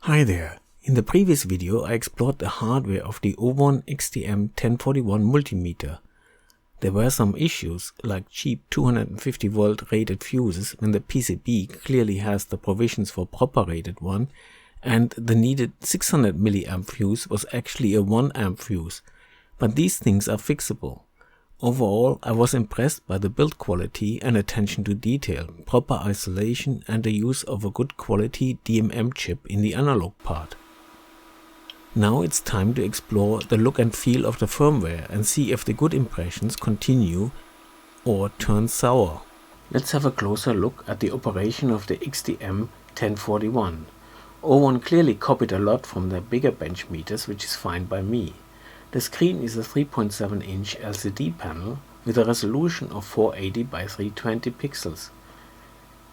Hi there. In the previous video I explored the hardware of the OWON XDM1041 multimeter. There were some issues like cheap 250 volt rated fuses when the PCB clearly has the provisions for proper rated one, and the needed 600 milliamp fuse was actually a 1 amp fuse, but these things are fixable. Overall, I was impressed by the build quality and attention to detail, proper isolation and the use of a good quality DMM chip in the analog part. Now it's time to explore the look and feel of the firmware and see if the good impressions continue or turn sour. Let's have a closer look at the operation of the XDM1041. OWON clearly copied a lot from their bigger bench meters, which is fine by me. The screen is a 3.7 inch LCD panel with a resolution of 480 by 320 pixels.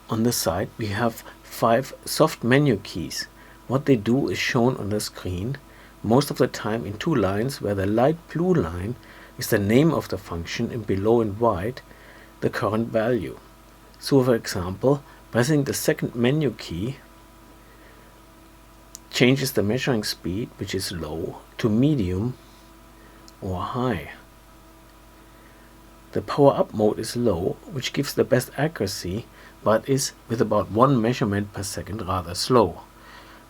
On the side we have 5 soft menu keys. What they do is shown on the screen, most of the time in 2 lines, where the light blue line is the name of the function and below in white the current value. So for example, pressing the second menu key changes the measuring speed, which is low, to medium or high. The power up mode is low, which gives the best accuracy, but is with about 1 measurement per second rather slow.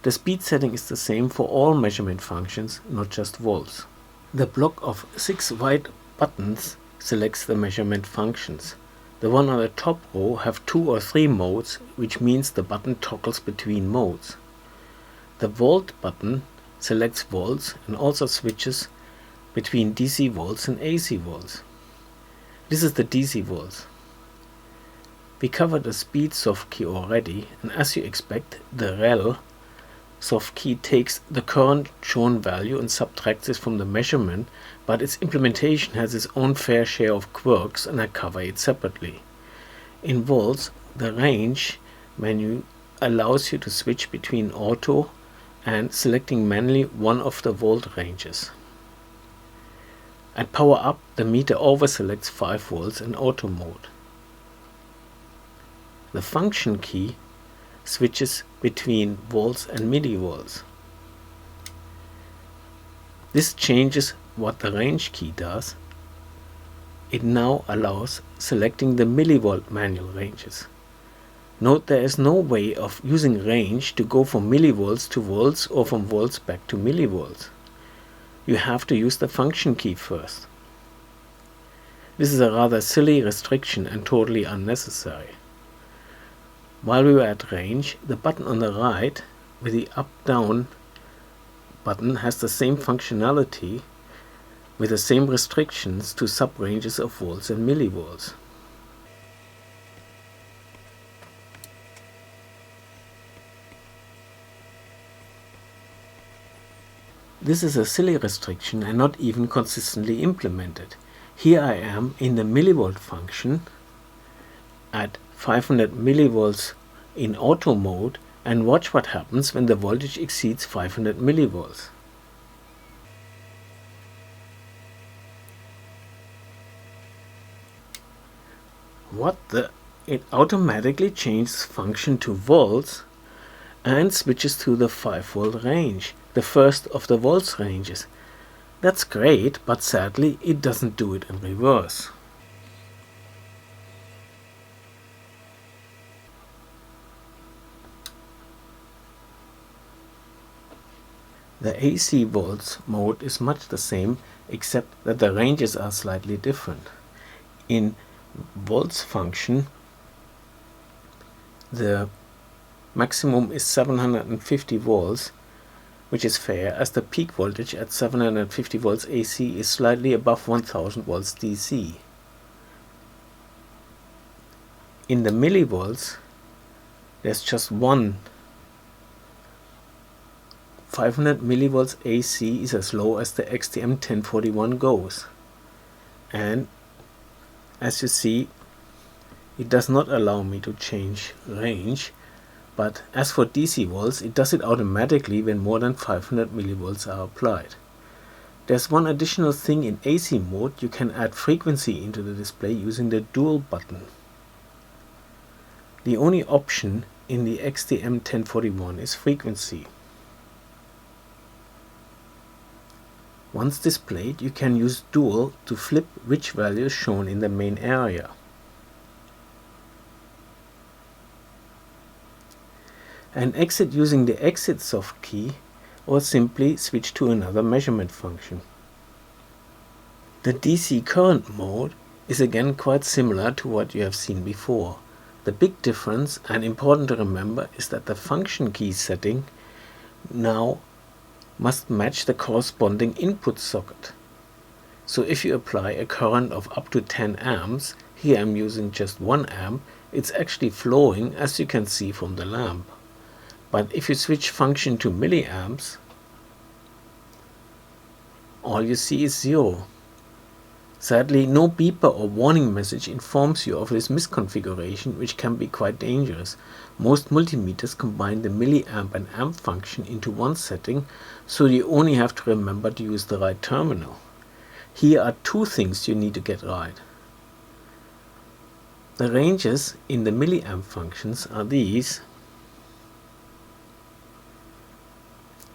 The speed setting is the same for all measurement functions, not just volts. The block of 6 white buttons selects the measurement functions. The one on the top row have 2 or 3 modes, which means the button toggles between modes. The volt button selects volts and also switches between DC volts and AC volts. This is the DC volts. We covered the speed soft key already, and as you expect, the rel soft key takes the current shown value and subtracts it from the measurement, but its implementation has its own fair share of quirks, and I cover it separately. In volts, the range menu allows you to switch between auto and selecting manually one of the volt ranges. At power up, the meter overselects 5 volts in auto mode. The function key switches between volts and millivolts. This changes what the range key does. It now allows selecting the millivolt manual ranges. Note there is no way of using range to go from millivolts to volts or from volts back to millivolts. You have to use the function key first. This is a rather silly restriction and totally unnecessary. While we were at range, the button on the right with the up-down button has the same functionality with the same restrictions to sub-ranges of volts and millivolts. This is a silly restriction and not even consistently implemented. Here I am in the millivolt function at 500 millivolts in auto mode, and watch what happens when the voltage exceeds 500 millivolts. It automatically changes function to volts and switches to the 5 volt range, the first of the volts ranges. That's great, but sadly it doesn't do it in reverse. The AC volts mode is much the same, except that the ranges are slightly different. In volts function, the maximum is 750 volts, which is fair, as the peak voltage at 750 volts AC is slightly above 1000 volts DC. In the millivolts, there's just one. 500 millivolts AC is as low as the XDM1041 goes, and as you see, it does not allow me to change range, but as for DC volts, it does it automatically when more than 500 millivolts are applied. There's one additional thing in AC mode: you can add frequency into the display using the dual button. The only option in the XDM1041 is frequency. Once displayed, you can use dual to flip which value is shown in the main area. And exit using the exit soft key, or simply switch to another measurement function. The DC current mode is again quite similar to what you have seen before. The big difference, and important to remember, is that the function key setting now must match the corresponding input socket. So if you apply a current of up to 10 amps, here I'm using just 1 amp, it's actually flowing, as you can see from the lamp. But if you switch function to milliamps, all you see is 0. Sadly, no beeper or warning message informs you of this misconfiguration, which can be quite dangerous. Most multimeters combine the milliamp and amp function into one setting, so you only have to remember to use the right terminal. Here are two things you need to get right. The ranges in the milliamp functions are these,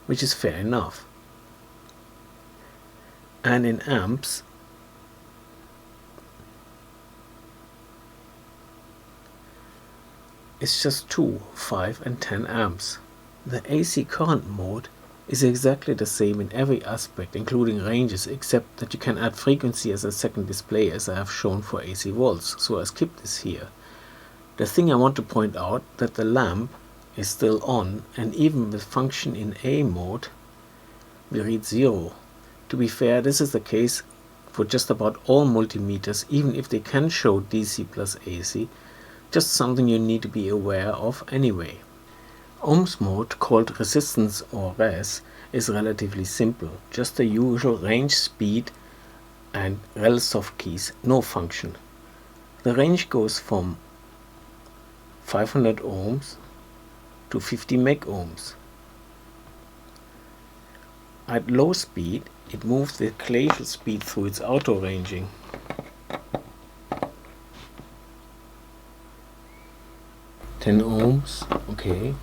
which is fair enough. And in amps, it's just 2, 5 and 10 amps. The AC current mode is exactly the same in every aspect, including ranges, except that you can add frequency as a second display, as I have shown for AC volts, so I skip this here. The thing I want to point out that the lamp is still on, and even with function in A mode we read 0. To be fair, this is the case for just about all multimeters, even if they can show DC plus AC, just something you need to be aware of anyway. Ohms mode, called resistance or res, is relatively simple, just the usual range, speed and rel soft keys, no function. The range goes from 500 ohms to 50 megohms. At low speed, it moves the glacial speed through its auto ranging. "10 ohms, okay,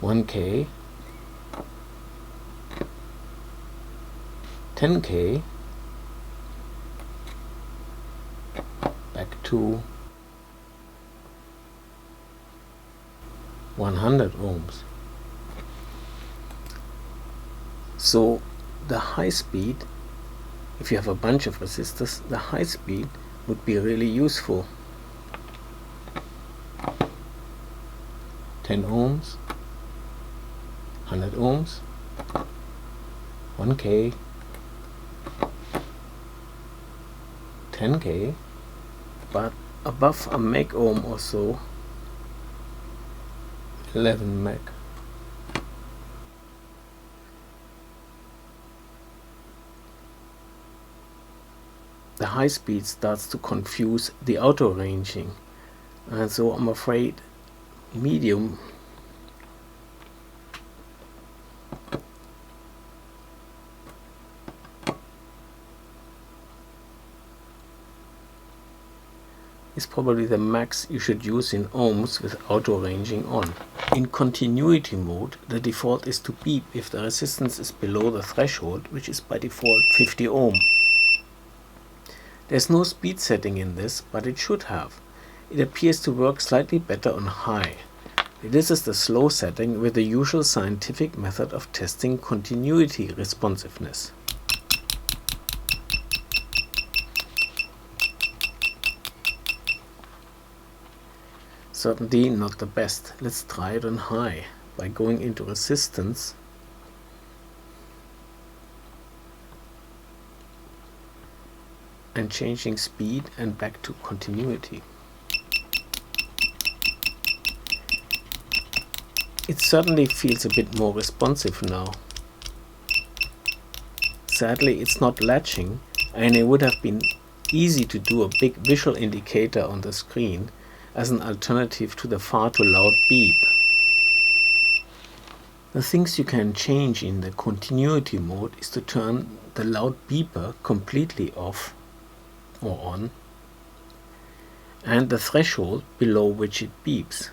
1K, 10K, back to 100 ohms. So the high speed, if you have a bunch of resistors, the high speed would be really useful. 10 ohms, 100 ohms, 1K, 10K, but above a meg ohm or so, 11 meg. The high speed starts to confuse the auto ranging, and so I'm afraid medium is probably the max you should use in ohms with auto ranging on. In continuity mode, the default is to beep if the resistance is below the threshold, which is by default 50 ohm. There's no speed setting in this, but it should have. It appears to work slightly better on high. This is the slow setting with the usual scientific method of testing continuity responsiveness. Certainly not the best. Let's try it on high by going into resistance and changing speed and back to continuity. It certainly feels a bit more responsive now. Sadly, it's not latching, and it would have been easy to do a big visual indicator on the screen as an alternative to the far too loud beep. The things you can change in the continuity mode is to turn the loud beeper completely off or on, and the threshold below which it beeps,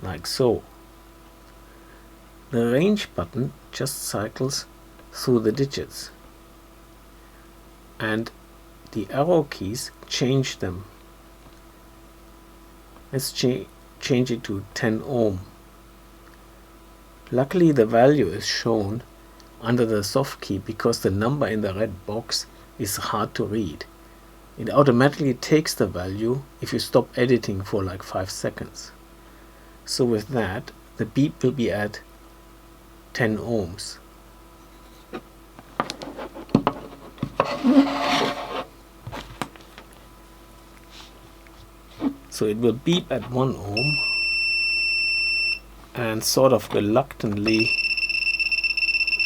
like so. The range button just cycles through the digits, and the arrow keys change them. Let's change it to 10 ohm. Luckily the value is shown under the soft key because the number in the red box is hard to read. It automatically takes the value if you stop editing for like 5 seconds. So with that, the beep will be at 10 ohms. So it will beep at 1 ohm and sort of reluctantly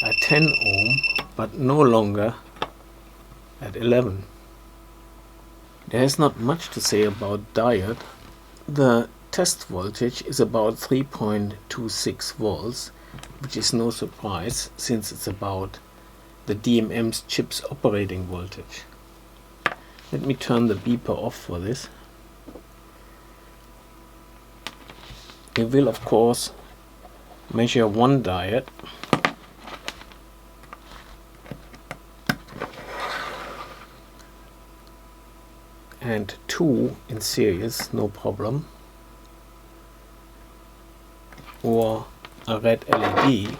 at 10 ohm, but no longer at 11. There is not much to say about diode. The test voltage is about 3.26 volts, which is no surprise since it's about the DMM's chip's operating voltage. Let me turn the beeper off for this. We will of course measure one diode and two in series, no problem, or a red LED,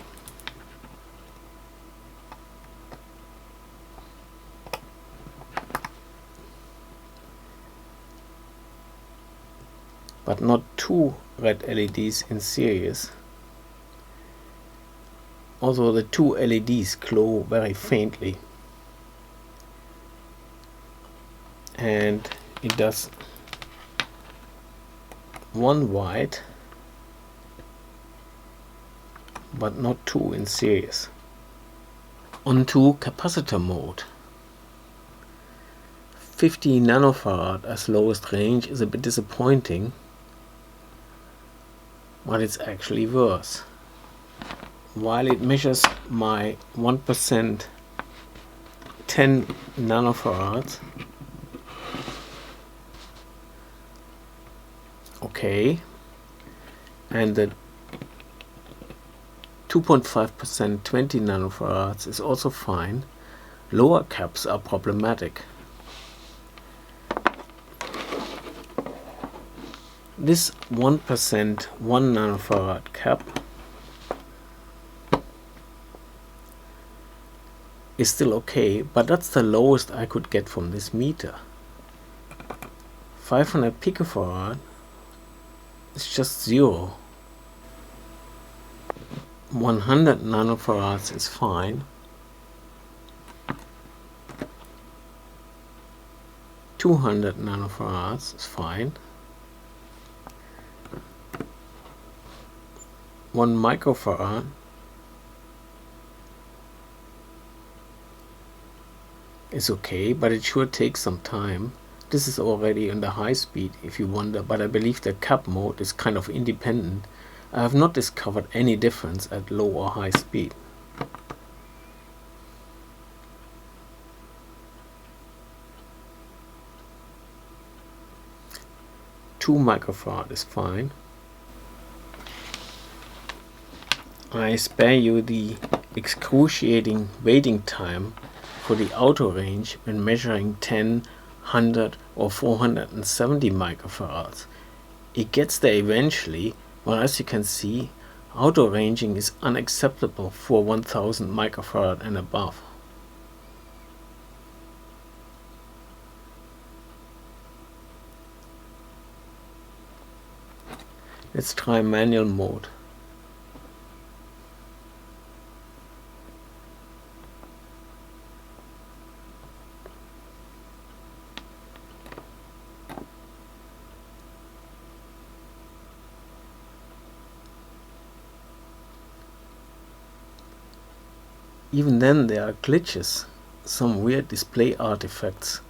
but not two red LEDs in series, although the two LEDs glow very faintly, and it does one white but not two in series. On to capacitor mode. 50 nanofarad as lowest range is a bit disappointing, but it's actually worse. While it measures my 1% 10 nanofarads, okay, and the 2.5% 20 nanofarads is also fine. Lower caps are problematic. This 1% 1 nanofarad cap is still okay, but that's the lowest I could get from this meter. 500 picofarad is just zero. 100 nanofarads is fine. 200 nanofarads is fine. 1 microfarad is okay, but it sure takes some time. This is already on the high speed if you wonder, but I believe the cap mode is kind of independent. I have not discovered any difference at low or high speed. Two microfarad is fine. I spare you the excruciating waiting time for the auto range when measuring 10, 100 or 470 microfarads. It gets there eventually, but as you can see, auto ranging is unacceptable for 1000 microfarad and above. Let's try manual mode. Even then there are glitches, some weird display artifacts.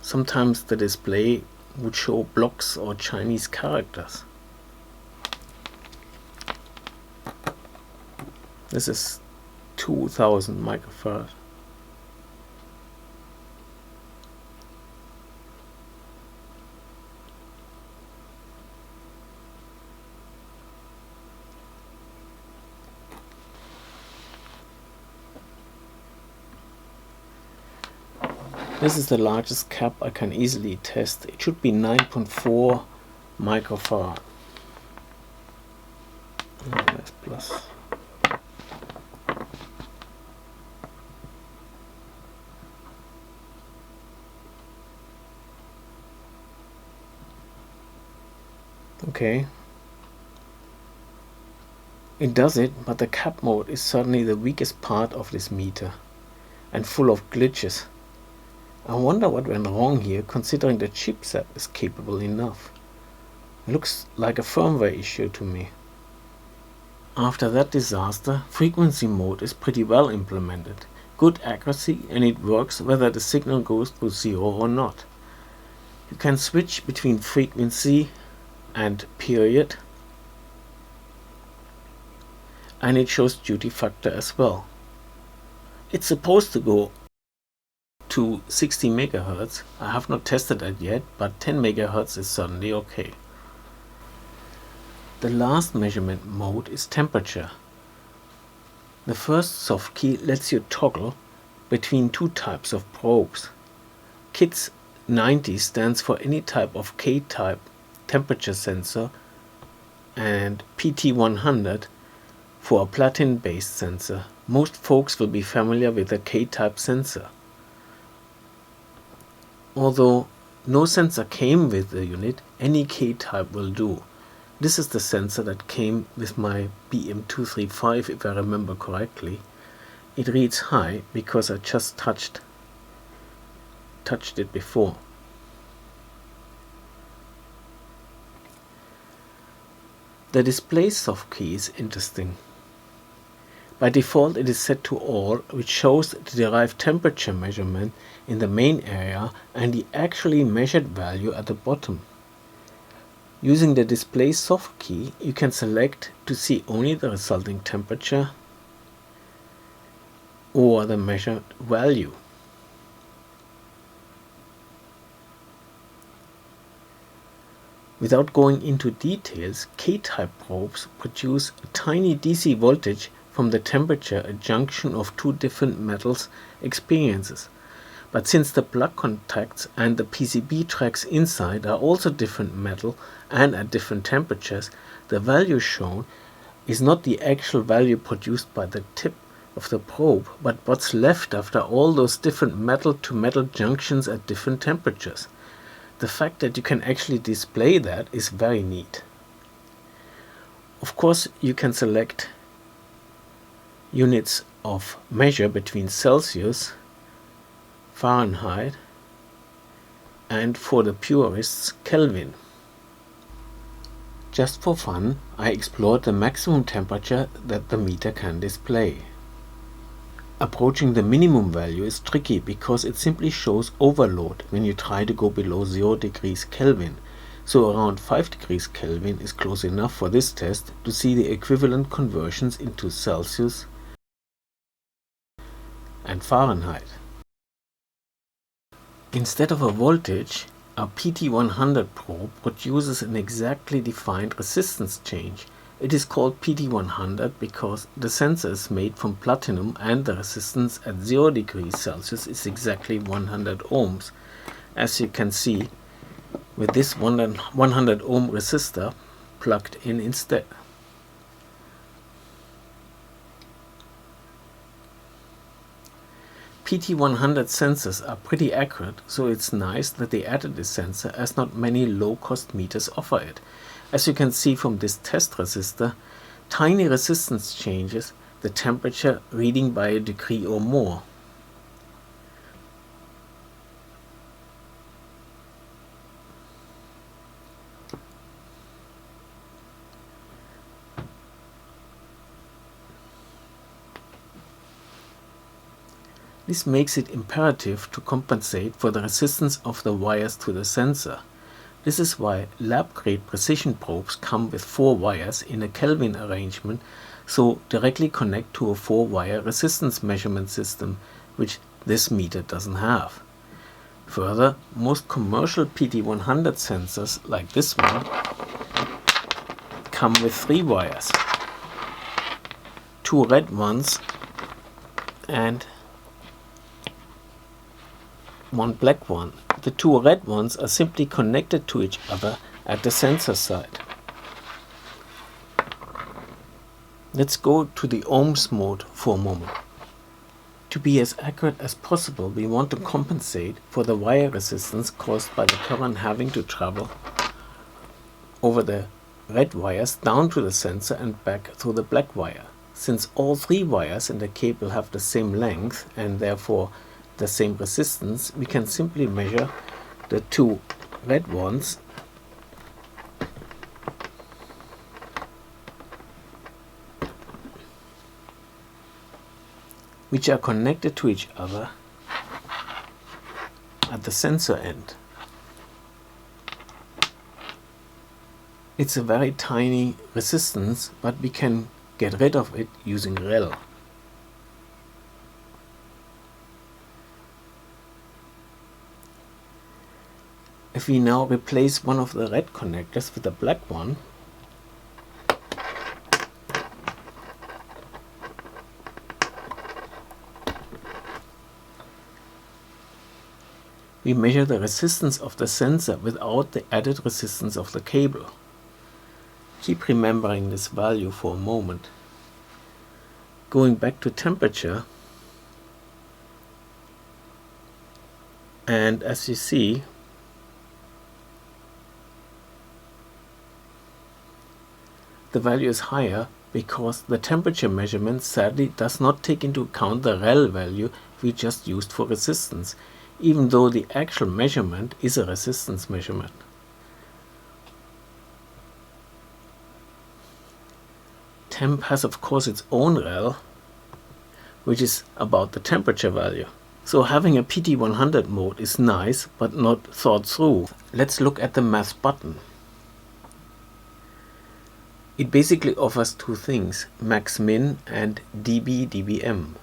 Sometimes the display would show blocks or Chinese characters. This is 2000 microfarad. This is the largest cap I can easily test. It should be 9.4 microfarad. That's plus. Okay. It does it, but the cap mode is certainly the weakest part of this meter and full of glitches. I wonder what went wrong here, considering the chipset is capable enough. It looks like a firmware issue to me. After that disaster, frequency mode is pretty well implemented. Good accuracy, and it works whether the signal goes through 0 or not. You can switch between frequency and period, and it shows duty factor as well. It's supposed to go to 60 MHz. I have not tested that yet, but 10 MHz is certainly okay. The last measurement mode is temperature. The first soft key lets you toggle between two types of probes. KITS 90 stands for any type of K-type temperature sensor, and PT 100 for a platin-based sensor. Most folks will be familiar with a K-type sensor. Although no sensor came with the unit, any K-type will do. This is the sensor that came with my BM235, if I remember correctly. It reads high because I just touched it before. The display soft key is interesting. By default it is set to all, which shows the derived temperature measurement in the main area and the actually measured value at the bottom. Using the display soft key, you can select to see only the resulting temperature or the measured value. Without going into details, K-type probes produce a tiny DC voltage from the temperature a junction of two different metals experiences. But since the plug contacts and the PCB tracks inside are also different metal and at different temperatures, the value shown is not the actual value produced by the tip of the probe, but what's left after all those different metal-to-metal junctions at different temperatures. The fact that you can actually display that is very neat. Of course, you can select units of measure between Celsius, Fahrenheit, and for the purists, Kelvin. Just for fun, I explored the maximum temperature that the meter can display. Approaching the minimum value is tricky because it simply shows overload when you try to go below 0 degrees Kelvin, so around 5 degrees Kelvin is close enough for this test to see the equivalent conversions into Celsius and Fahrenheit. Instead of a voltage, a PT 100 probe produces an exactly defined resistance change. It is called PT 100 because the sensor is made from platinum and the resistance at 0 degrees Celsius is exactly 100 ohms, as you can see with this 100 ohm resistor plugged in instead. PT 100 sensors are pretty accurate, so it's nice that they added this sensor as not many low-cost meters offer it. As you can see from this test resistor, tiny resistance changes the temperature reading by a degree or more. This makes it imperative to compensate for the resistance of the wires to the sensor. This is why lab-grade precision probes come with 4 wires in a Kelvin arrangement, so directly connect to a 4-wire resistance measurement system, which this meter doesn't have. Further, most commercial PT 100 sensors, like this one, come with 3 wires. 2 red ones and one black one. The two red ones are simply connected to each other at the sensor side. Let's go to the ohms mode for a moment. To be as accurate as possible, we want to compensate for the wire resistance caused by the current having to travel over the red wires down to the sensor and back through the black wire. Since all three wires in the cable have the same length and therefore the same resistance, we can simply measure the two red ones which are connected to each other at the sensor end. It's a very tiny resistance, but we can get rid of it using rel. If we now replace one of the red connectors with the black one, we measure the resistance of the sensor without the added resistance of the cable. Keep remembering this value for a moment. Going back to temperature, and as you see, the value is higher because the temperature measurement sadly does not take into account the rel value we just used for resistance, even though the actual measurement is a resistance measurement. Temp has of course its own rel, which is about the temperature value. So having a PT100 mode is nice, but not thought through. Let's look at the math button. It basically offers two things, max min and dB dBm.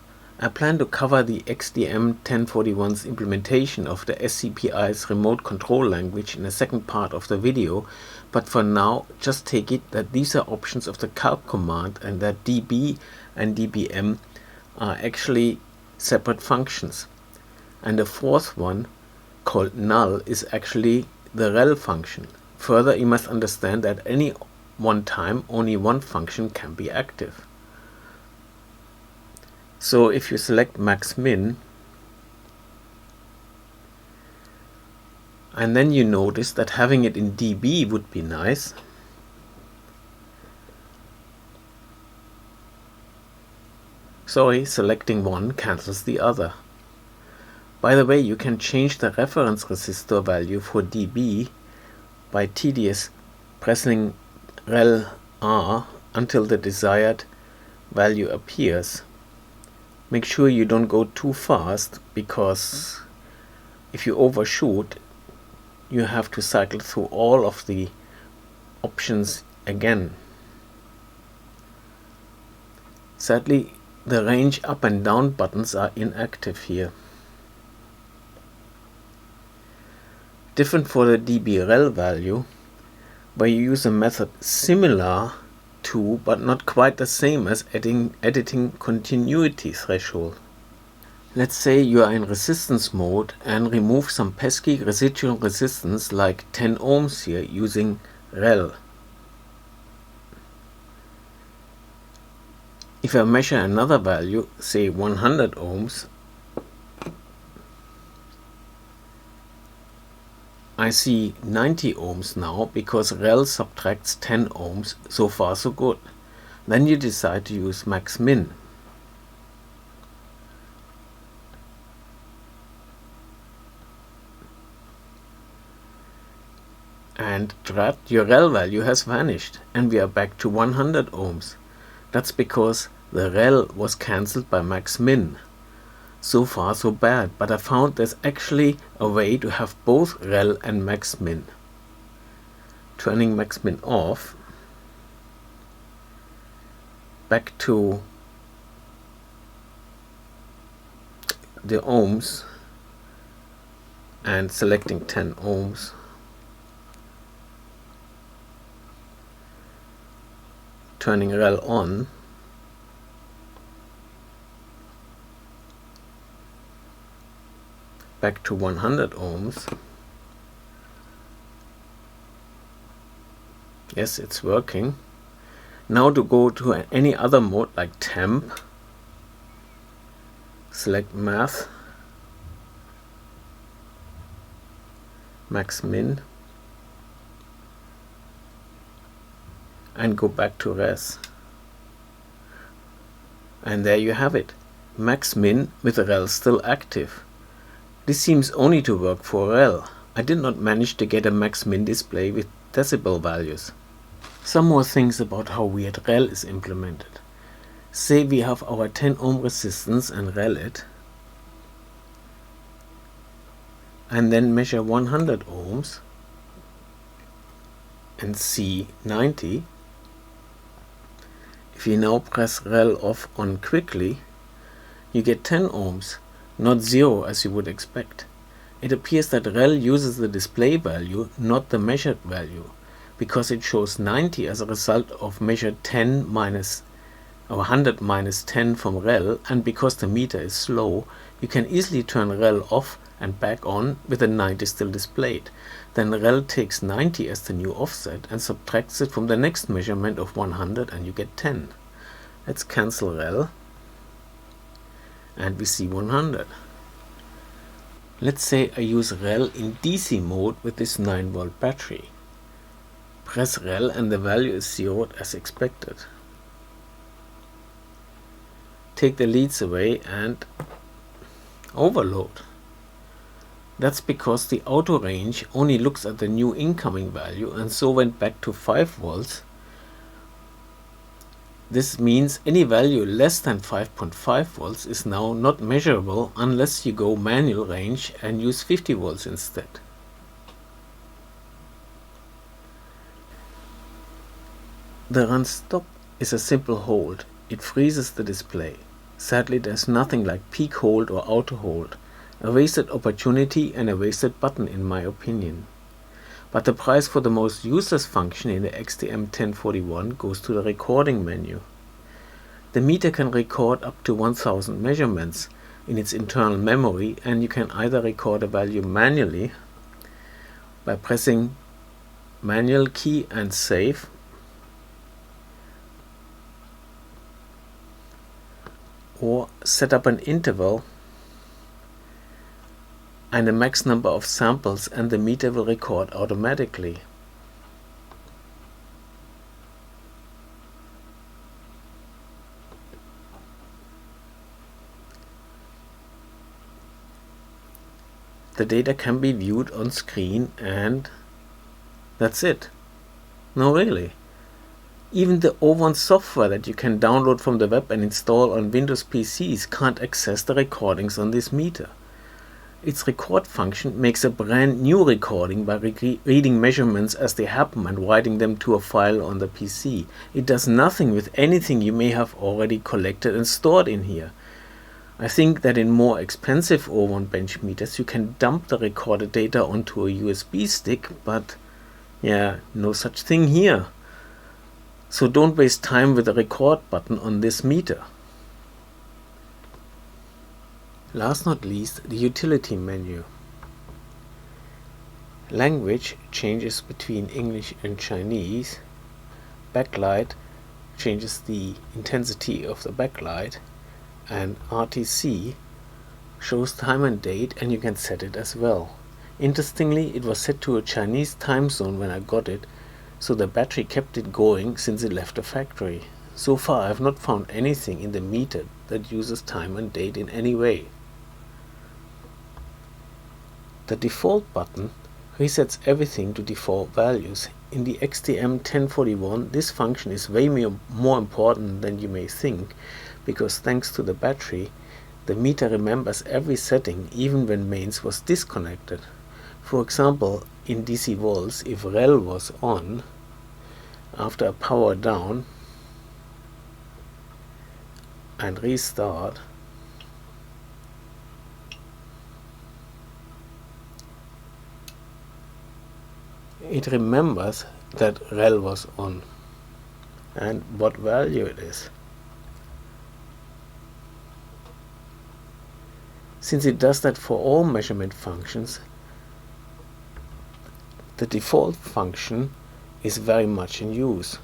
I plan to cover the XDM1041's implementation of the SCPI's remote control language in the second part of the video, but for now just take it that these are options of the calc command and that dB and dBm are actually separate functions. And the fourth one, called null, is actually the rel function. Further, you must understand that any one time only one function can be active. So if you select max min and then you notice that having it in dB would be nice, sorry, selecting one cancels the other. By the way, you can change the reference resistor value for dB by tedious pressing rel R until the desired value appears. Make sure you don't go too fast, because if you overshoot, you have to cycle through all of the options again. Sadly, the range up and down buttons are inactive here. Different for the dB rel value, where you use a method similar to but not quite the same as editing continuity threshold. Let's say you are in resistance mode and remove some pesky residual resistance like 10 ohms here using rel. If I measure another value, say 100 ohms, I see 90 ohms now because rel subtracts 10 ohms. So far so good. Then you decide to use max min. And drat, your rel value has vanished and we are back to 100 ohms. That's because the rel was cancelled by max min. So far so bad, but I found there's actually a way to have both rel and max min. Turning max min off, back to the ohms and selecting 10 ohms. Turning rel on, back to 100 ohms. Yes, it's working. Now to go to any other mode like temp, select math, max min, and go back to res. And there you have it, max min with rel still active. This seems only to work for rel. I did not manage to get a max min display with decibel values. Some more things about how weird rel is implemented. Say we have our 10 ohm resistance and rel it, and then measure 100 ohms and see 90. If you now press rel off on quickly, you get 10 ohms, not 0 as you would expect. It appears that rel uses the display value, not the measured value, because it shows 90 as a result of measured 10 minus 100 minus 10 from rel, and because the meter is slow, you can easily turn rel off and back on with the 90 still displayed. Then rel takes 90 as the new offset and subtracts it from the next measurement of 100 and you get 10. Let's cancel rel and we see 100. Let's say I use rel in DC mode with this 9-volt battery. Press rel and the value is zeroed as expected. Take the leads away and overload. That's because the auto range only looks at the new incoming value and so went back to 5 volts. This means any value less than 5.5 volts is now not measurable unless you go manual range and use 50 volts instead. The run stop is a simple hold. It freezes the display. Sadly, there's nothing like peak hold or auto hold. A wasted opportunity and a wasted button in my opinion. But the prize for the most useless function in the XDM1041 goes to the recording menu. The meter can record up to 1000 measurements in its internal memory, and you can either record a value manually by pressing manual key and save, or set up an interval and a max number of samples and the meter will record automatically. The data can be viewed on screen and that's it. No, really. Even the OWON software that you can download from the web and install on Windows PCs can't access the recordings on this meter. Its record function makes a brand new recording by reading measurements as they happen and writing them to a file on the PC. It does nothing with anything you may have already collected and stored in here. I think that in more expensive OWON bench meters you can dump the recorded data onto a USB stick, but yeah, no such thing here. So don't waste time with the record button on this meter. Last not least, the utility menu. Language changes between English and Chinese. Backlight changes the intensity of the backlight, and RTC shows time and date, and you can set it as well. Interestingly, it was set to a Chinese time zone when I got it, so the battery kept it going since it left the factory. So far I have not found anything in the meter that uses time and date in any way. The default button resets everything to default values. In the XDM1041 this function is way more important than you may think, because thanks to the battery the meter remembers every setting even when mains was disconnected. For example, in DC volts, if rel was on, after a power down and restart, it remembers that rel was on and what value it is. Since it does that for all measurement functions, the default function is very much in use.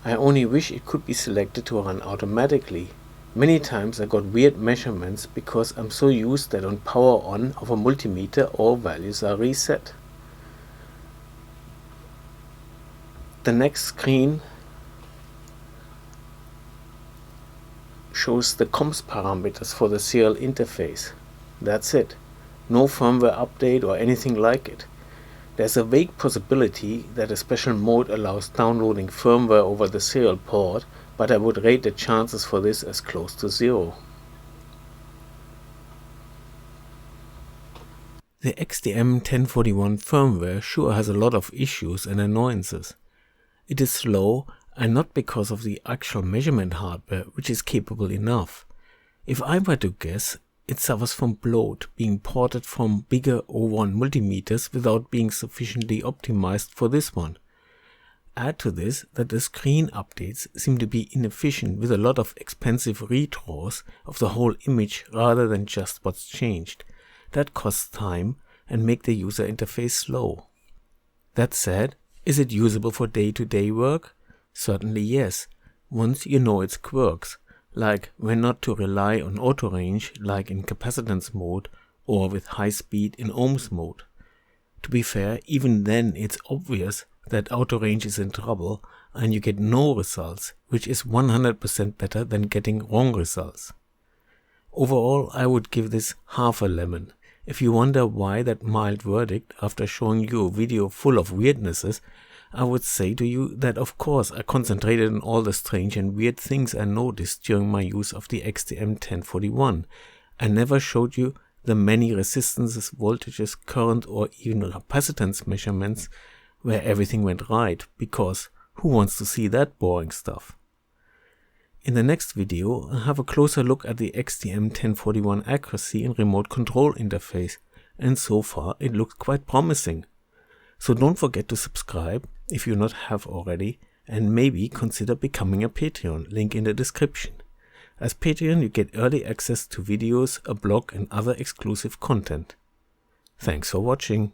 I only wish it could be selected to run automatically. Many times I got weird measurements because I'm so used that on power on of a multimeter all values are reset. The next screen shows the comms parameters for the serial interface. That's it. No firmware update or anything like it. There's a vague possibility that a special mode allows downloading firmware over the serial port, but I would rate the chances for this as close to 0. The XDM1041 firmware sure has a lot of issues and annoyances. It is slow, and not because of the actual measurement hardware, which is capable enough. If I were to guess, it suffers from bloat, being ported from bigger OWON multimeters without being sufficiently optimized for this one. Add to this that the screen updates seem to be inefficient with a lot of expensive redraws of the whole image rather than just what's changed. That costs time and make the user interface slow. That said, is it usable for day-to-day work? Certainly yes, once you know its quirks, like when not to rely on auto range like in capacitance mode or with high speed in ohms mode. To be fair, even then it's obvious that auto range is in trouble and you get no results, which is 100% better than getting wrong results. Overall, I would give this half a lemon. If you wonder why that mild verdict after showing you a video full of weirdnesses, I would say to you that of course I concentrated on all the strange and weird things I noticed during my use of the XDM1041. I never showed you the many resistances, voltages, current or even capacitance measurements where everything went right, because who wants to see that boring stuff? In the next video, I'll have a closer look at the XDM1041 accuracy and remote control interface, and so far it looks quite promising. So don't forget to subscribe if you not have already, and maybe consider becoming a Patreon, link in the description. As Patreon you get early access to videos, a blog and other exclusive content. Thanks for watching.